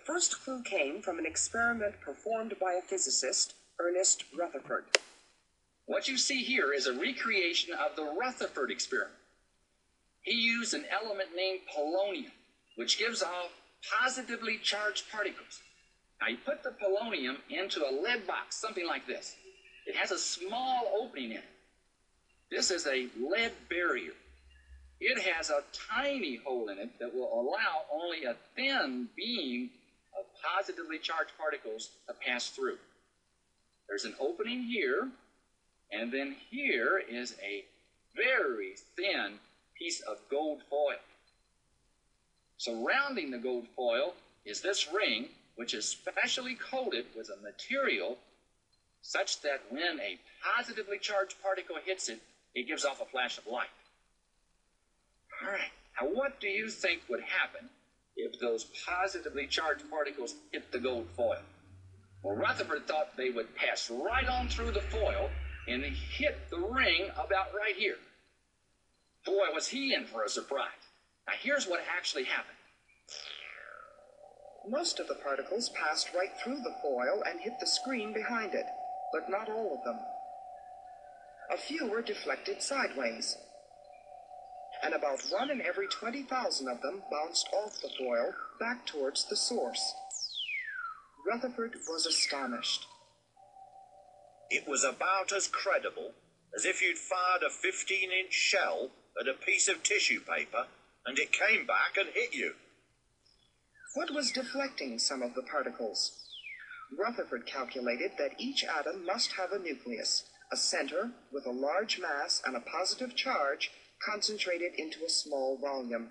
first clue came from an experiment performed by a physicist, Ernest Rutherford. What you see here is a recreation of the Rutherford experiment. He used an element named polonium, which gives off positively charged particles. Now, you put the polonium into a lead box, something like this. It has a small opening in it. This is a lead barrier. It has a tiny hole in it that will allow only a thin beam of positively charged particles to pass through. There's an opening here, and then here is a very thin piece of gold foil. Surrounding the gold foil is this ring, which is specially coated with a material such that when a positively charged particle hits it, it gives off a flash of light. All right, now what do you think would happen if those positively charged particles hit the gold foil? Well, Rutherford thought they would pass right on through the foil and hit the ring about right here. Boy, was he in for a surprise. Now, here's what actually happened. Most of the particles passed right through the foil and hit the screen behind it, but not all of them. A few were deflected sideways, and about 1 in every 20,000 of them bounced off the foil back towards the source. Rutherford was astonished. It was about as credible as if you'd fired a 15-inch shell at a piece of tissue paper and it came back and hit you. What was deflecting some of the particles? Rutherford calculated that each atom must have a nucleus, a center with a large mass and a positive charge concentrated into a small volume.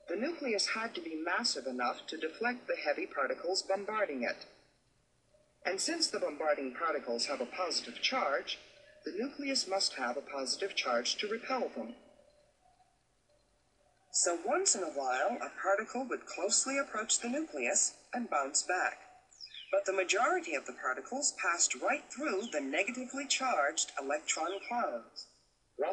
The nucleus had to be massive enough to deflect the heavy particles bombarding it. And since the bombarding particles have a positive charge, the nucleus must have a positive charge to repel them. So once in a while, a particle would closely approach the nucleus and bounce back. But the majority of the particles passed right through the negatively charged electron clouds.